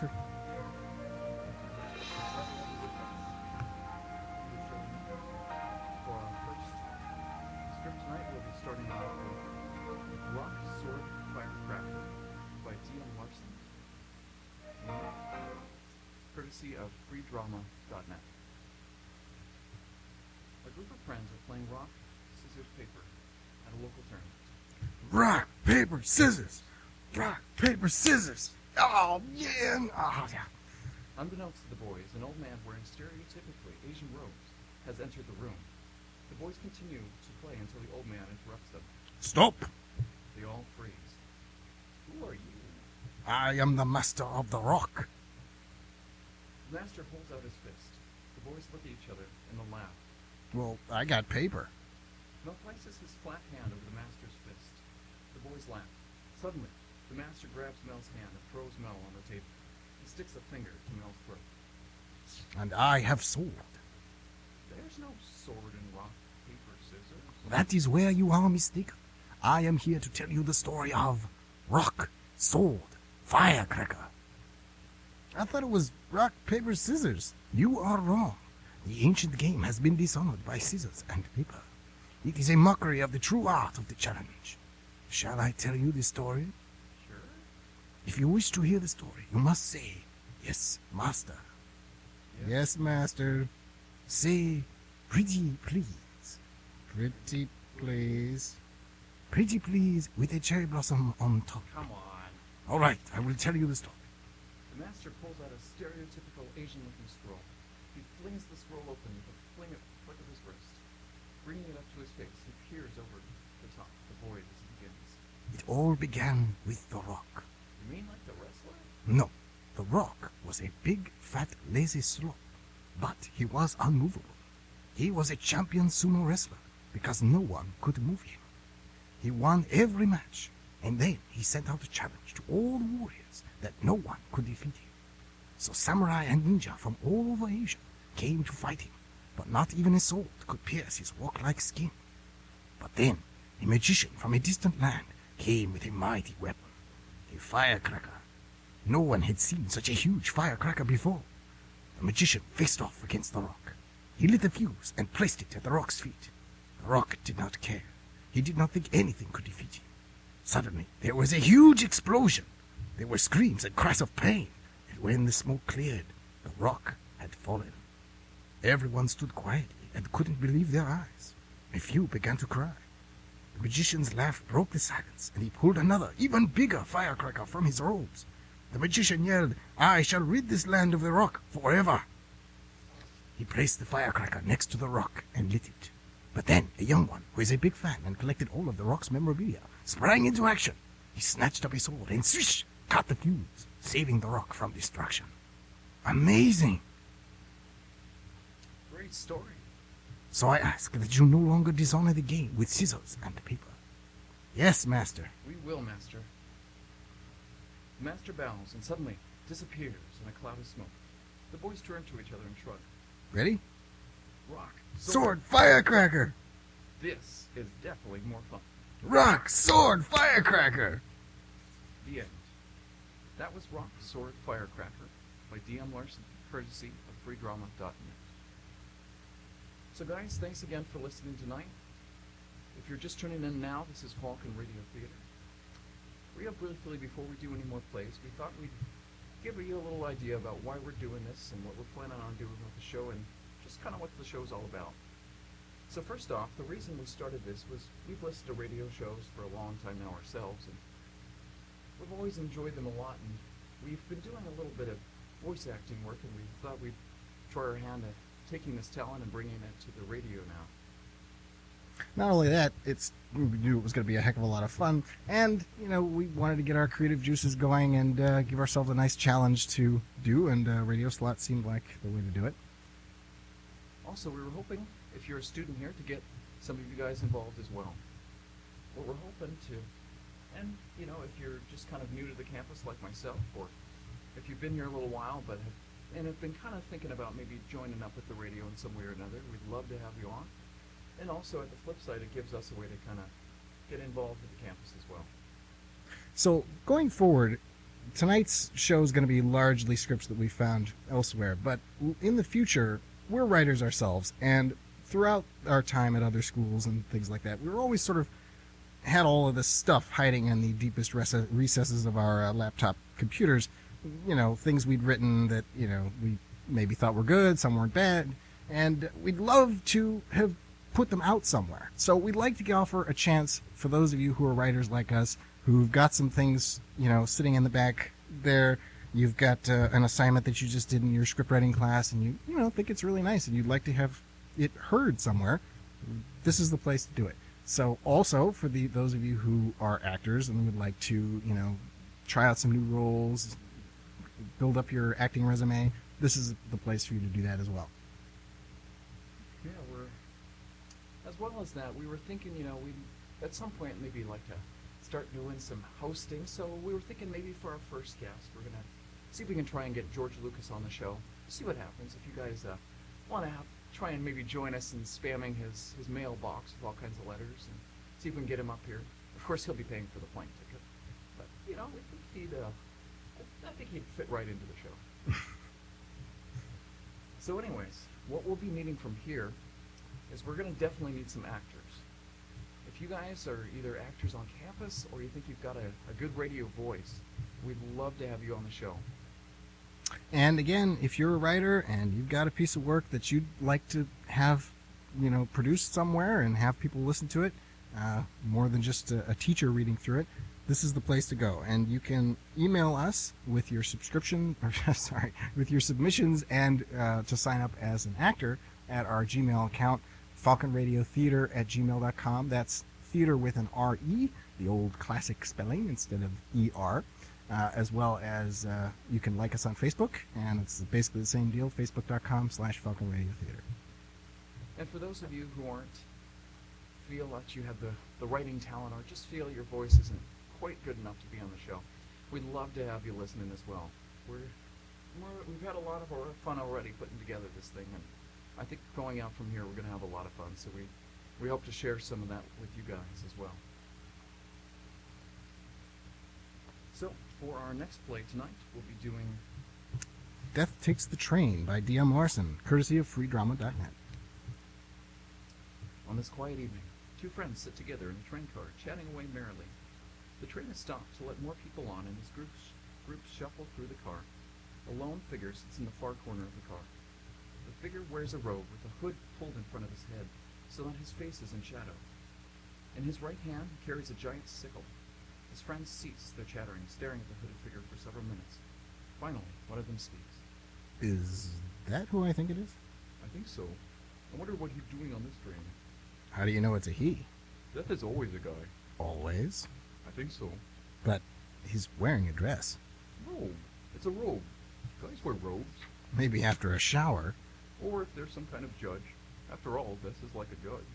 Firecracker? For our first script tonight, we'll be starting off with Rock, Sword, Firecracker by D.M. Larson, courtesy of freedrama.net. A group of friends are playing rock, scissors, paper at a local tournament. Rock, paper, scissors! Rock, paper, scissors! Oh, yeah! Oh, yeah. Unbeknownst to the boys, an old man wearing stereotypically Asian robes has entered the room. The boys continue to play until the old man interrupts them. Stop! They all freeze. Who are you? I am the master of the rock. The master holds out his fist. The boys look at each other and then laugh. Well, I got paper. Mel places his flat hand over the master's fist. The boys laugh. Suddenly, the master grabs Mel's hand and throws Mel on the table. He sticks a finger to Mel's throat. And I have sword. There's no sword in rock, paper, scissors. That is where you are mistaken. I am here to tell you the story of rock, sword, firecracker. I thought it was rock, paper, scissors. You are wrong. The ancient game has been dishonored by scissors and paper. It is a mockery of the true art of the challenge. Shall I tell you the story? Sure. If you wish to hear the story, you must say, "Yes, master." Yes, master. Say, "Pretty please." Pretty please. Pretty please with a cherry blossom on top. Come on. All right, I will tell you the story. The master pulls out a stereotypical Asian-looking scroll. He flings the scroll open with a flick of his wrist. Bringing it up to his face, he peers over the top of the void as he begins. It all began with the rock. You mean like the wrestler? No, the rock was a big, fat, lazy slope, but he was unmovable. He was a champion sumo wrestler because no one could move him. He won every match, and then he sent out a challenge to all the warriors that no one could defeat him. So samurai and ninja from all over Asia came to fight him, but not even a sword could pierce his rock-like skin. But then a magician from a distant land came with a mighty weapon, a firecracker. No one had seen such a huge firecracker before. The magician faced off against the rock. He lit the fuse and placed it at the rock's feet. The rock did not care. He did not think anything could defeat him. Suddenly, there was a huge explosion. There were screams and cries of pain, and when the smoke cleared, the rock had fallen. Everyone stood quietly and couldn't believe their eyes. A few began to cry. The magician's laugh broke the silence, and he pulled another, even bigger firecracker from his robes. The magician yelled, "I shall rid this land of the rock forever." He placed the firecracker next to the rock and lit it. But then a young one, who is a big fan and collected all of the rock's memorabilia, sprang into action. He snatched up a sword and swish, cut the fuse, saving the rock from destruction. Amazing! Great story. So I ask that you no longer dishonor the game with scissors and paper. Yes, master. We will, master. The master bows and suddenly disappears in a cloud of smoke. The boys turn to each other and shrug. Ready? Rock, Sword, firecracker! This is definitely more fun. Rock, sword, firecracker! The end. That was Rock, Sword, Firecracker by D.M. Larson, courtesy of freedrama.net. So guys, thanks again for listening tonight. If you're just tuning in now, this is Falcon Radio Theater. Real briefly, before we do any more plays, we thought we'd give you a little idea about why we're doing this and what we're planning on doing with the show and just kind of what the show's all about. So first off, the reason we started this was we've listened to radio shows for a long time now ourselves, and we've always enjoyed them a lot, and we've been doing a little bit of voice acting work, and we thought we'd try our hand at taking this talent and bringing it to the radio now. Not only that, we knew it was going to be a heck of a lot of fun, and we wanted to get our creative juices going and give ourselves a nice challenge to do, and radio slot seemed like the way to do it. Also, we were hoping, if you're a student here, to get some of you guys involved as well. What we're hoping to, and if you're just kind of new to the campus like myself, or if you've been here a little while but have been kind of thinking about maybe joining up with the radio in some way or another, we'd love to have you on. And also, at the flip side, it gives us a way to kind of get involved with the campus as well. So, going forward, tonight's show is going to be largely scripts that we found elsewhere, but in the future, we're writers ourselves, and throughout our time at other schools and things like that, we were always sort of had all of this stuff hiding in the deepest recesses of our laptop computers. You know, things we'd written that, you know, we maybe thought were good, some weren't bad, and we'd love to have put them out somewhere. So we'd like to offer a chance for those of you who are writers like us, who've got some things, you know, sitting in the back there. You've got an assignment that you just did in your script writing class, and you know, think it's really nice, and you'd like to have it heard somewhere. This is the place to do it. So also for those of you who are actors and would like to, you know, try out some new roles, build up your acting resume, this is the place for you to do that as well. Yeah, as well as that, we were thinking, you know, we'd at some point maybe like to start doing some hosting. So we were thinking maybe for our first guest, we're gonna see if we can try and get George Lucas on the show. See what happens. If you guys want to try and maybe join us in spamming his mailbox with all kinds of letters, and see if we can get him up here. Of course, he'll be paying for the plane ticket, but you know, I think he'd fit right into the show. So anyways, what we'll be needing from here is we're going to definitely need some actors. If you guys are either actors on campus or you think you've got a good radio voice, we'd love to have you on the show. And again, if you're a writer and you've got a piece of work that you'd like to have, you know, produced somewhere and have people listen to it, more than just a teacher reading through it, this is the place to go. And you can email us with your with your submissions and to sign up as an actor at our Gmail account, falconradiotheater@gmail.com. That's theater with an R-E, the old classic spelling instead of E-R. As well as you can like us on Facebook, and it's basically the same deal, facebook.com/falconradiotheater. And for those of you who feel that you have the writing talent, or just feel your voice isn't quite good enough to be on the show, we'd love to have you listening as well. We've had a lot of fun already putting together this thing, and I think going out from here we're going to have a lot of fun, so we hope to share some of that with you guys as well. So, for our next play tonight, we'll be doing Death Takes the Train by D.M. Larson, courtesy of freedrama.net. On this quiet evening, two friends sit together in a train car, chatting away merrily. The train has stopped to let more people on, and as groups shuffle through the car. A lone figure sits in the far corner of the car. The figure wears a robe with a hood pulled in front of his head, so that his face is in shadow. In his right hand, he carries a giant sickle. His friends cease their chattering, staring at the hooded figure for several minutes. Finally, one of them speaks. Is that who I think it is? I think so. I wonder what he's doing on this train. How do you know it's a he? Death is always a guy. Always? I think so. But he's wearing a dress. Robe. It's a robe. Guys wear robes. Maybe after a shower. Or if there's some kind of judge. After all, Death is like a judge.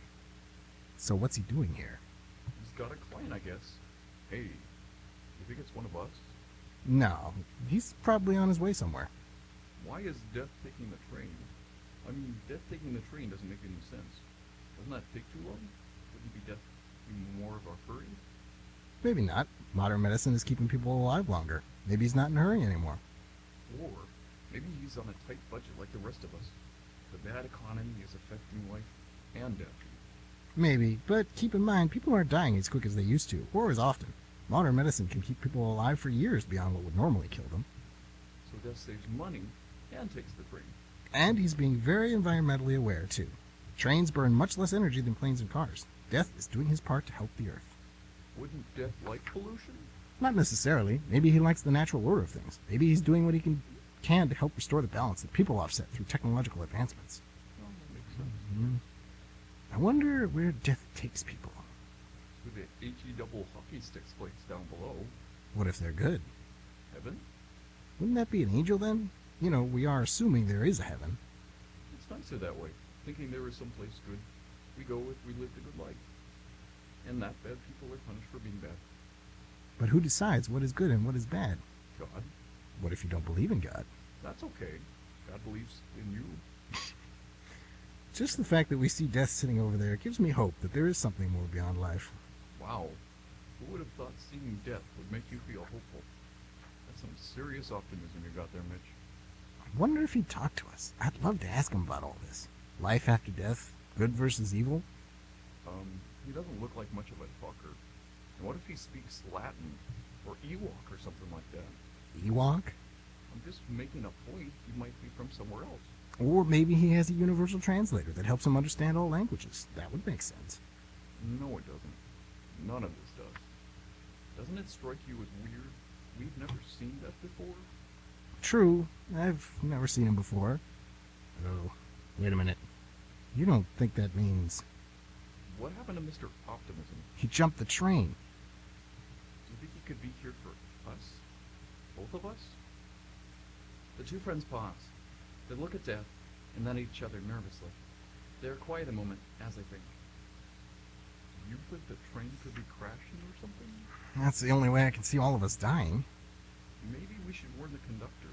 So what's he doing here? He's got a client, I guess. Hey, you think it's one of us? No, he's probably on his way somewhere. Why is Death taking the train? I mean, Death taking the train doesn't make any sense. Doesn't that take too long? Wouldn't be Death be more of a hurry? Maybe not. Modern medicine is keeping people alive longer. Maybe he's not in a hurry anymore. Or maybe he's on a tight budget like the rest of us. The bad economy is affecting life and death. Maybe, but keep in mind, people aren't dying as quick as they used to, or as often. Modern medicine can keep people alive for years beyond what would normally kill them. So Death saves money and takes the train. And he's being very environmentally aware, too. Trains burn much less energy than planes and cars. Death is doing his part to help the Earth. Wouldn't Death like pollution? Not necessarily. Maybe he likes the natural order of things. Maybe he's doing what he can to help restore the balance that people offset through technological advancements. Well, that makes sense. I wonder where death takes people. To the HE double hockey sticks place down below. What if they're good? Heaven? Wouldn't that be an angel then? You know, we are assuming there is a heaven. It's nicer that way. Thinking there is someplace good. We go if we lived a good life. And that bad people are punished for being bad. But who decides what is good and what is bad? God. What if you don't believe in God? That's okay. God believes in you. Just the fact that we see death sitting over there gives me hope that there is something more beyond life. Wow. Who would have thought seeing death would make you feel hopeful? That's some serious optimism you got there, Mitch. I wonder if he'd talk to us. I'd love to ask him about all this. Life after death, good versus evil. He doesn't look like much of a talker. And what if he speaks Latin or Ewok or something like that? Ewok? I'm just making a point. He might be from somewhere else. Or maybe he has a universal translator that helps him understand all languages. That would make sense. No, it doesn't. None of this does. Doesn't it strike you as weird? We've never seen that before. True, I've never seen him before. Oh, wait a minute. You don't think that means What happened to Mr. Optimism? he jumped the train? Do you think he could be here for us? Both of us? The two friends pause. They look at Death, and then at each other nervously. They are quiet a moment as they think. Do you think the train could be crashing or something? That's the only way I can see all of us dying. Maybe we should warn the conductor.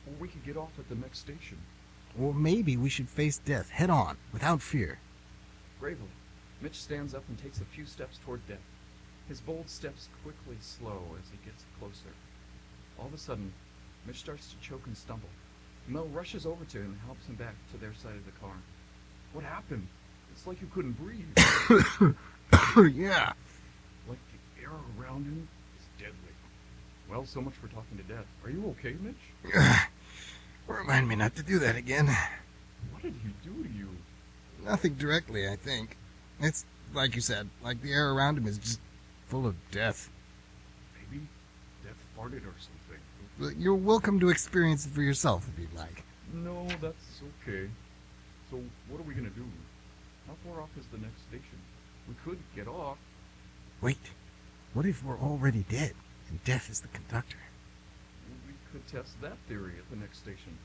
Or we could get off at the next station. Or maybe we should face death head on, without fear. Gravely, Mitch stands up and takes a few steps toward Death. His bold steps quickly slow as he gets closer. All of a sudden, Mitch starts to choke and stumble. Mel rushes over to him and helps him back to their side of the car. What happened? It's like you couldn't breathe. Yeah. Like the air around him is deadly. Well, so much for talking to Death. Are you okay, Mitch? Remind me not to do that again. What did he do to you? Nothing directly, I think. It's like you said, like the air around him is just full of death. Maybe Death farted or something. But you're welcome to experience it for yourself if you'd like. No, that's okay. So, what are we gonna do? How far off is the next station? We could get off. Wait, what if we're already dead and death is the conductor? We could test that theory at the next station.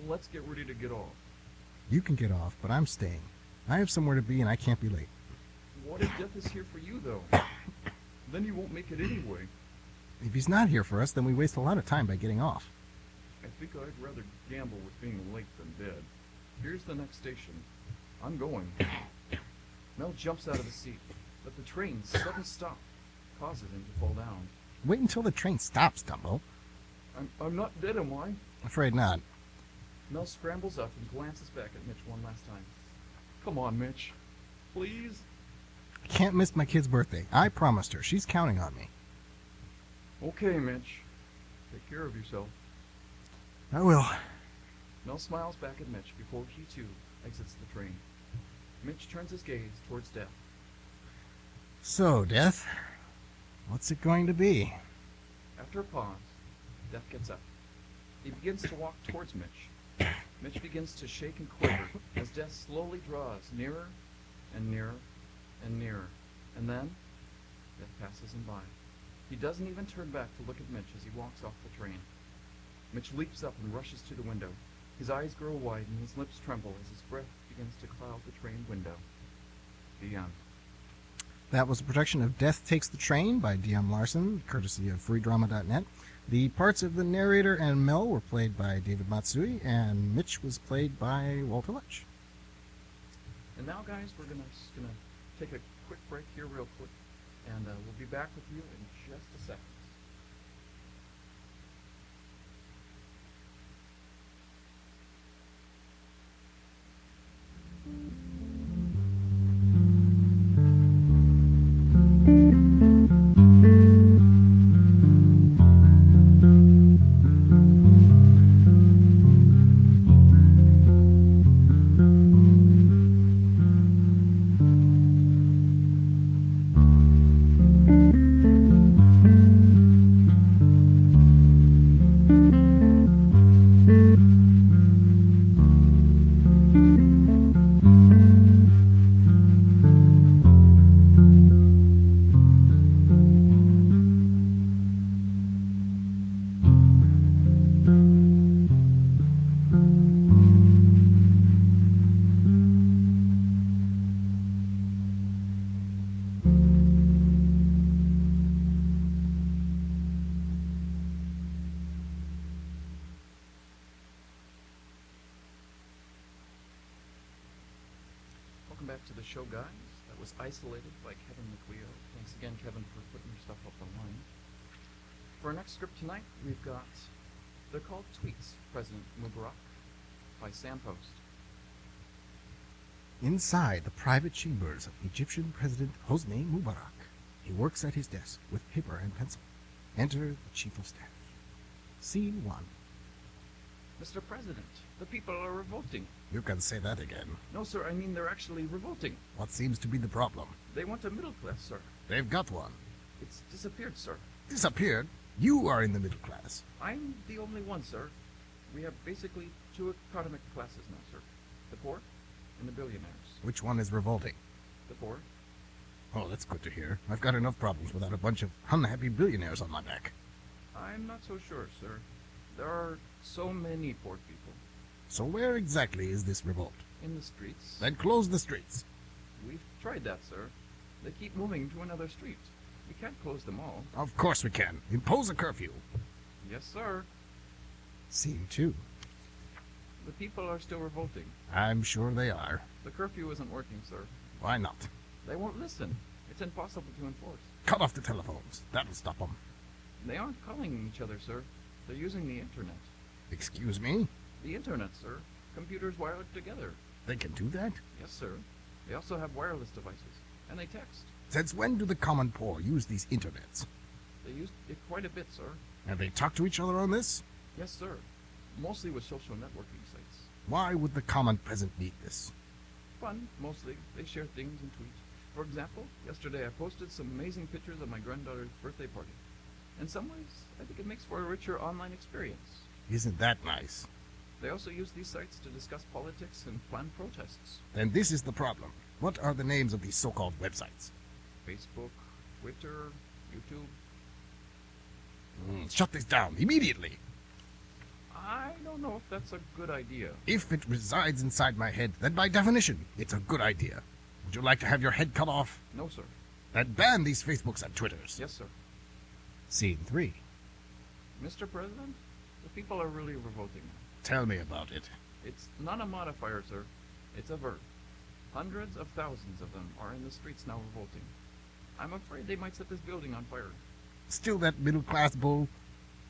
Let's get ready to get off. You can get off, but I'm staying. I have somewhere to be and I can't be late. What if Death is here for you, though? Then you won't make it anyway. If he's not here for us, then we waste a lot of time by getting off. I think I'd rather gamble with being late than dead. Here's the next station. I'm going. Mel jumps out of the seat, but the train's sudden stop causes him to fall down. Wait until the train stops, Dumbo. I'm not dead, am I? Afraid not. Mel scrambles up and glances back at Mitch one last time. Come on, Mitch. Please? I can't miss my kid's birthday. I promised her. She's counting on me. Okay, Mitch. Take care of yourself. I will. Mel smiles back at Mitch before he, too, exits the train. Mitch turns his gaze towards Death. So, Death, what's it going to be? After a pause, Death gets up. He begins to walk towards Mitch. Mitch begins to shake and quiver as Death slowly draws nearer and nearer and nearer. And then, Death passes him by. He doesn't even turn back to look at Mitch as he walks off the train. Mitch leaps up and rushes to the window. His eyes grow wide and his lips tremble as his breath begins to cloud the train window. The end. That was a production of Death Takes the Train by D.M. Larson, courtesy of freedrama.net. The parts of the narrator and Mel were played by David Matsui, and Mitch was played by Walter Lutsch. And now, guys, we're gonna take a quick break here real quick, and we'll be back with you in just a second. Welcome back to the show, guys. That was Isolated by Kevin McLeod. Thanks again, Kevin, for putting your stuff up online. For our next script tonight, we've got They're Called Tweets, President Mubarak, by Sam Post. Inside the private chambers of Egyptian President Hosni Mubarak, he works at his desk with paper and pencil. Enter the Chief of Staff. Scene 1. Mr. President, the people are revolting. You can say that again. No, sir, I mean they're actually revolting. What seems to be the problem? They want a middle class, sir. They've got one. It's disappeared, sir. Disappeared? You are in the middle class. I'm the only one, sir. We have basically two economic classes now, sir. The poor and the billionaires. Which one is revolting? The poor. Oh, that's good to hear. I've got enough problems without a bunch of unhappy billionaires on my back. I'm not so sure, sir. There are so many poor people. So where exactly is this revolt? In the streets. Then close the streets. We've tried that, sir. They keep moving to another street. We can't close them all. Of course we can. Impose a curfew. Yes, sir. Scene 2. The people are still revolting. I'm sure they are. The curfew isn't working, sir. Why not? They won't listen. It's impossible to enforce. Cut off the telephones. That'll stop them. They aren't calling each other, sir. They're using the internet. Excuse me? The internet, sir. Computers wired together. They can do that? Yes, sir. They also have wireless devices. And they text. Since when do the common poor use these internets? They use it quite a bit, sir. And they talk to each other on this? Yes, sir. Mostly with social networking sites. Why would the common peasant need this? Fun, mostly. They share things and tweet. For example, yesterday I posted some amazing pictures of my granddaughter's birthday party. In some ways, I think it makes for a richer online experience. Isn't that nice? They also use these sites to discuss politics and plan protests. Then this is the problem. What are the names of these so-called websites? Facebook, Twitter, YouTube. Shut this down immediately. I don't know if that's a good idea. If it resides inside my head, then by definition, it's a good idea. Would you like to have your head cut off? No, sir. Then ban these Facebooks and Twitters. Yes, sir. Scene 3. Mr. President, the people are really revolting now. Tell me about it. It's not a modifier, sir. It's a verb. Hundreds of thousands of them are in the streets now revolting. I'm afraid they might set this building on fire. Still that middle-class bull?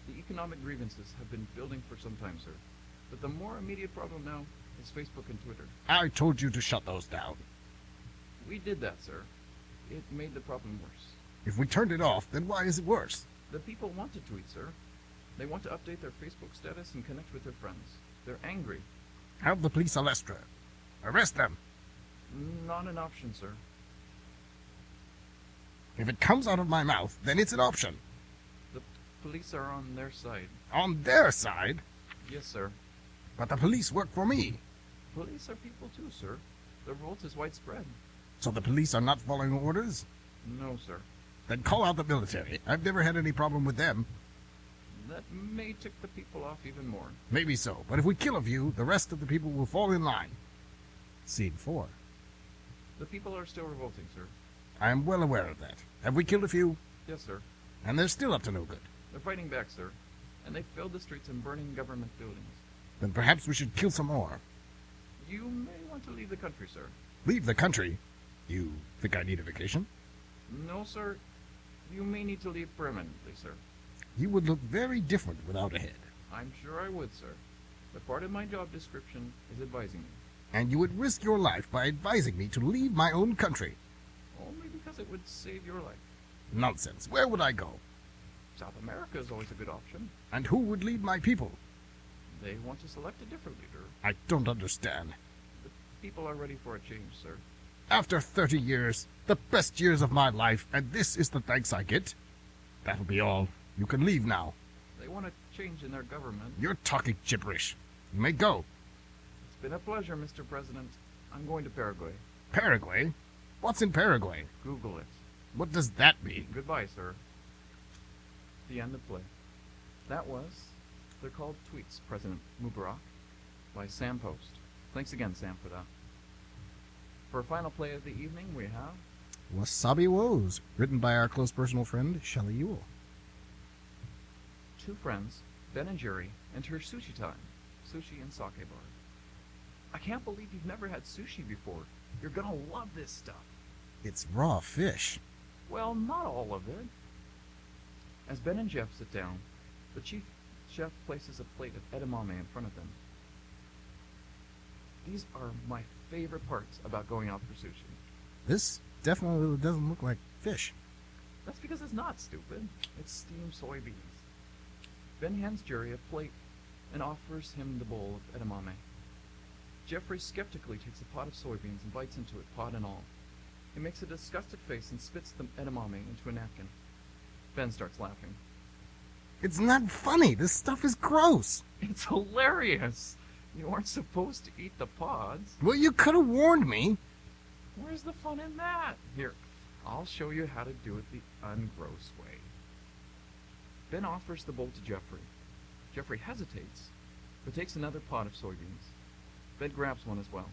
The economic grievances have been building for some time, sir. But the more immediate problem now is Facebook and Twitter. I told you to shut those down. We did that, sir. It made the problem worse. If we turned it off, then why is it worse? The people want to tweet, sir. They want to update their Facebook status and connect with their friends. They're angry. Have the police arrest her. Arrest them. Not an option, sir. If it comes out of my mouth, then it's an option. The police are on their side. On their side? Yes, sir. But the police work for me. Police are people too, sir. The revolt is widespread. So the police are not following orders? No, sir. Then call out the military. I've never had any problem with them. That may tick the people off even more. Maybe so, but if we kill a few, the rest of the people will fall in line. Scene 4. The people are still revolting, sir. I am well aware of that. Have we killed a few? Yes, sir. And they're still up to no good. They're fighting back, sir. And they filled the streets and burning government buildings. Then perhaps we should kill some more. You may want to leave the country, sir. Leave the country? You think I need a vacation? No, sir. You may need to leave permanently, sir. You would look very different without a head. I'm sure I would, sir. But part of my job description is advising you. And you would risk your life by advising me to leave my own country. Only because it would save your life. Nonsense. Where would I go? South America is always a good option. And who would lead my people? They want to select a different leader. I don't understand. The people are ready for a change, sir. After 30 years, the best years of my life, and this is the thanks I get? That'll be all. You can leave now. They want a change in their government. You're talking gibberish. You may go. It's been a pleasure, Mr. President. I'm going to Paraguay. Paraguay? What's in Paraguay? Google it. What does that mean? Goodbye, sir. The end of play. That was They're Called Tweets, President Mubarak, by Sam Post. Thanks again, Sam, for that. For a final play of the evening, we have Wasabi Woes, written by our close personal friend, Shelley Ewell. two friends, Ben and Jerry, enter sushi time. Sushi and sake bar. I can't believe you've never had sushi before. You're gonna love this stuff. It's raw fish. Well, not all of it. As Ben and Jeff sit down, the chief chef places a plate of edamame in front of them. These are my favorite parts about going out for sushi. This definitely doesn't look like fish. That's because it's not, stupid. It's steamed soybeans. Ben hands Jerry a plate and offers him the bowl of edamame. Jeffrey skeptically takes a pot of soybeans and bites into it, pod and all. He makes a disgusted face and spits the edamame into a napkin. Ben starts laughing. It's not funny. This stuff is gross. It's hilarious! You aren't supposed to eat the pods. Well, you could have warned me. Where's the fun in that? Here, I'll show you how to do it the ungross way. Ben offers the bowl to Jeffrey. Jeffrey hesitates, but takes another pot of soybeans. Ben grabs one as well.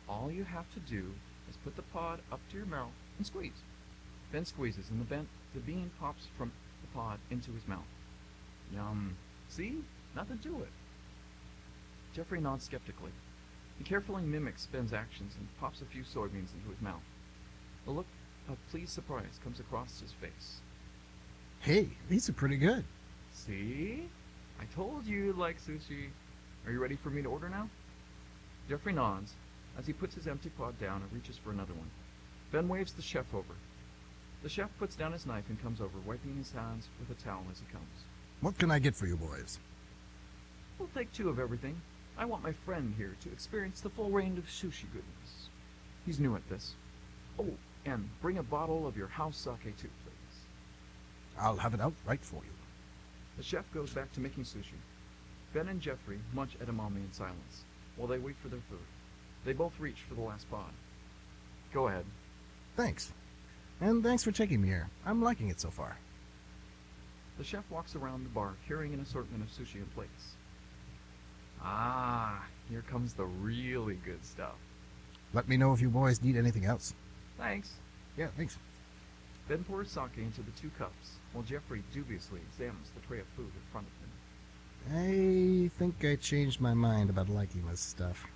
All you have to do is put the pod up to your mouth and squeeze. Ben squeezes, and the bean pops from the pod into his mouth. Yum. See? Nothing to it. Jeffrey nods skeptically. He carefully mimics Ben's actions and pops a few soybeans into his mouth. A look of pleased surprise comes across his face. Hey, these are pretty good. See? I told you you'd like sushi. Are you ready for me to order now? Jeffrey nods as he puts his empty pod down and reaches for another one. Ben waves the chef over. The chef puts down his knife and comes over, wiping his hands with a towel as he comes. What can I get for you boys? We'll take 2 of everything. I want my friend here to experience the full range of sushi goodness. He's new at this. Oh, and bring a bottle of your house sake too, please. I'll have it out right for you. The chef goes back to making sushi. Ben and Jeffrey munch edamame in silence while they wait for their food. They both reach for the last pod. Go ahead. Thanks. And thanks for taking me here. I'm liking it so far. The chef walks around the bar carrying an assortment of sushi in plates. Ah, here comes the really good stuff. Let me know if you boys need anything else. Thanks. Yeah, thanks. Ben pours sake into the 2 cups, while Jeffrey dubiously examines the tray of food in front of him. I think I changed my mind about liking this stuff.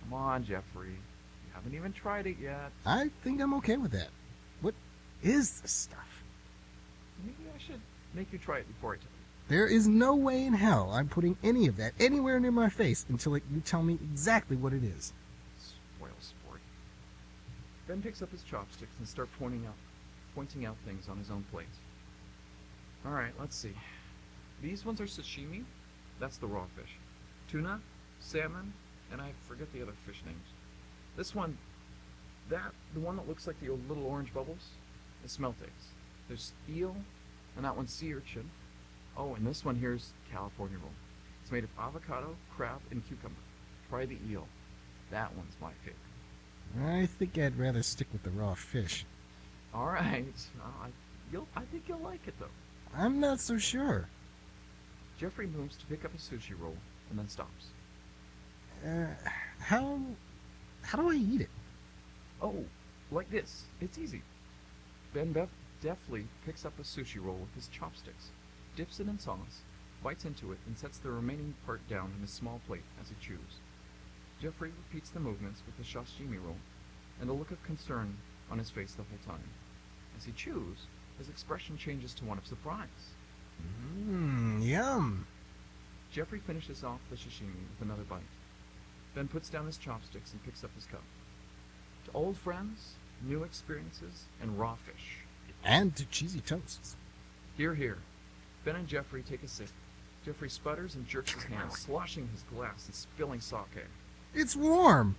Come on, Jeffrey. You haven't even tried it yet. I think I'm okay with that. What is this stuff? Maybe I should make you try it before I tell you. There is no way in hell I'm putting any of that anywhere near my face until you tell me exactly what it is. Spoil sport. Ben picks up his chopsticks and starts pointing out things on his own plate. Alright, let's see. These ones are sashimi. That's the raw fish. Tuna, salmon, and I forget the other fish names. This one, the one that looks like the little orange bubbles, is smelt eggs. There's eel, and that one's sea urchin. Oh, and this one here's California roll. It's made of avocado, crab, and cucumber. Try the eel. That one's my favorite. I think I'd rather stick with the raw fish. All right. I think you'll like it, though. I'm not so sure. Jeffrey moves to pick up a sushi roll and then stops. How do I eat it? Oh, like this. It's easy. Ben deftly picks up a sushi roll with his chopsticks, dips it in sauce, bites into it, and sets the remaining part down in a small plate as he chews. Jeffrey repeats the movements with the sashimi roll, and a look of concern on his face the whole time. As he chews, his expression changes to one of surprise. Yum. Jeffrey finishes off the sashimi with another bite, then puts down his chopsticks and picks up his cup. To old friends, new experiences, and raw fish. And to cheesy toasts. Hear, hear. Ben and Jeffrey take a sip. Jeffrey sputters and jerks his hand, sloshing his glass and spilling sake. It's warm.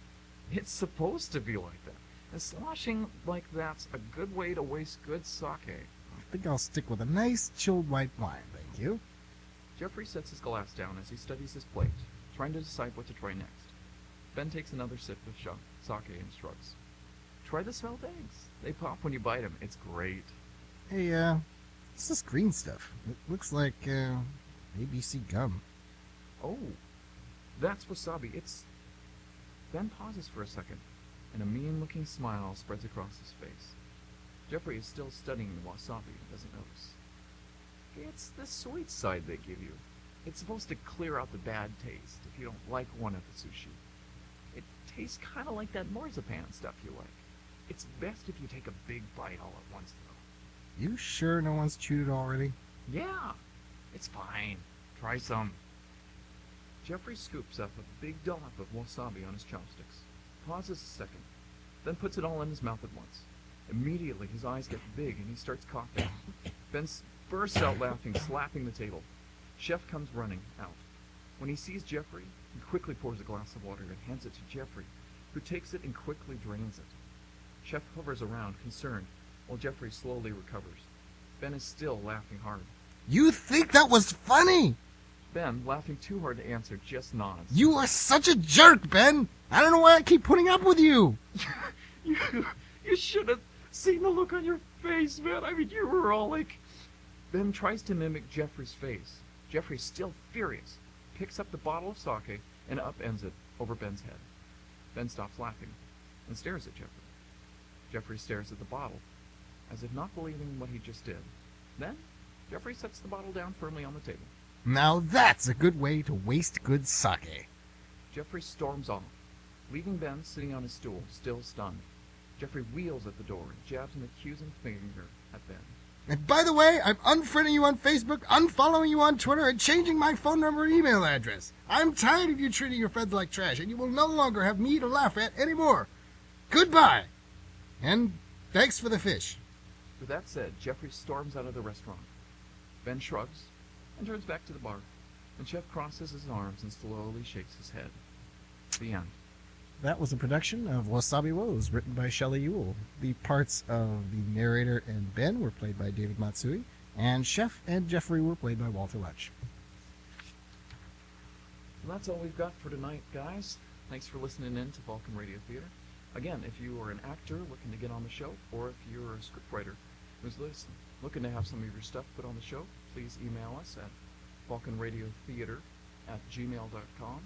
It's supposed to be like that. And sloshing like that's a good way to waste good sake. I think I'll stick with a nice chilled white wine, thank you. Jeffrey sets his glass down as he studies his plate, trying to decide what to try next. Ben takes another sip of sake and shrugs. Try the smelled eggs. They pop when you bite them. It's great. Hey, what's this green stuff? It looks like, ABC gum. Oh, that's wasabi. Ben pauses for a second, and a mean-looking smile spreads across his face. Jeffrey is still studying the wasabi and doesn't notice. It's the sweet side they give you. It's supposed to clear out the bad taste if you don't like one of the sushi. It tastes kind of like that marzipan stuff you like. It's best if you take a big bite all at once, though. You sure no one's chewed it already? Yeah, it's fine. Try some. Jeffrey scoops up a big dollop of wasabi on his chopsticks, pauses a second, then puts it all in his mouth at once. Immediately, his eyes get big and he starts coughing. Ben bursts out laughing, slapping the table. Chef comes running out. When he sees Jeffrey, he quickly pours a glass of water and hands it to Jeffrey, who takes it and quickly drains it. Chef hovers around, concerned, while Jeffrey slowly recovers. Ben is still laughing hard. You think that was funny? Ben, laughing too hard to answer, just nods. You are such a jerk, Ben! I don't know why I keep putting up with you! You should have seen the look on your face, man. I mean, you were all like... Ben tries to mimic Jeffrey's face. Jeffrey's still furious, picks up the bottle of sake and upends it over Ben's head. Ben stops laughing and stares at Jeffrey. Jeffrey stares at the bottle, as if not believing what he just did. Then, Jeffrey sets the bottle down firmly on the table. Now that's a good way to waste good sake. Jeffrey storms off, leaving Ben sitting on his stool, still stunned. Jeffrey wheels at the door and jabs an accusing finger at Ben. And by the way, I'm unfriending you on Facebook, unfollowing you on Twitter, and changing my phone number and email address. I'm tired of you treating your friends like trash, and you will no longer have me to laugh at anymore. Goodbye. And thanks for the fish. With that said, Jeffrey storms out of the restaurant. Ben shrugs and turns back to the bar, and Chef crosses his arms and slowly shakes his head. The end. That was a production of Wasabi Woes, written by Shelley Ewell. The parts of the narrator and Ben were played by David Matsui, and Chef and Jeffrey were played by Walter Lutsch. And that's all we've got for tonight, guys. Thanks for listening in to Vulcan Radio Theater. Again, if you are an actor looking to get on the show, or if you're a scriptwriter who's looking to have some of your stuff put on the show, please email us at vulcanradiotheater@gmail.com.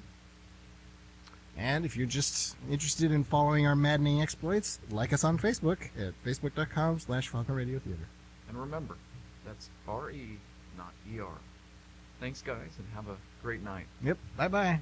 And if you're just interested in following our maddening exploits, like us on Facebook at facebook.com/VulcanRadioTheater. And remember, that's R-E, not E-R. Thanks, guys, and have a great night. Yep, bye-bye.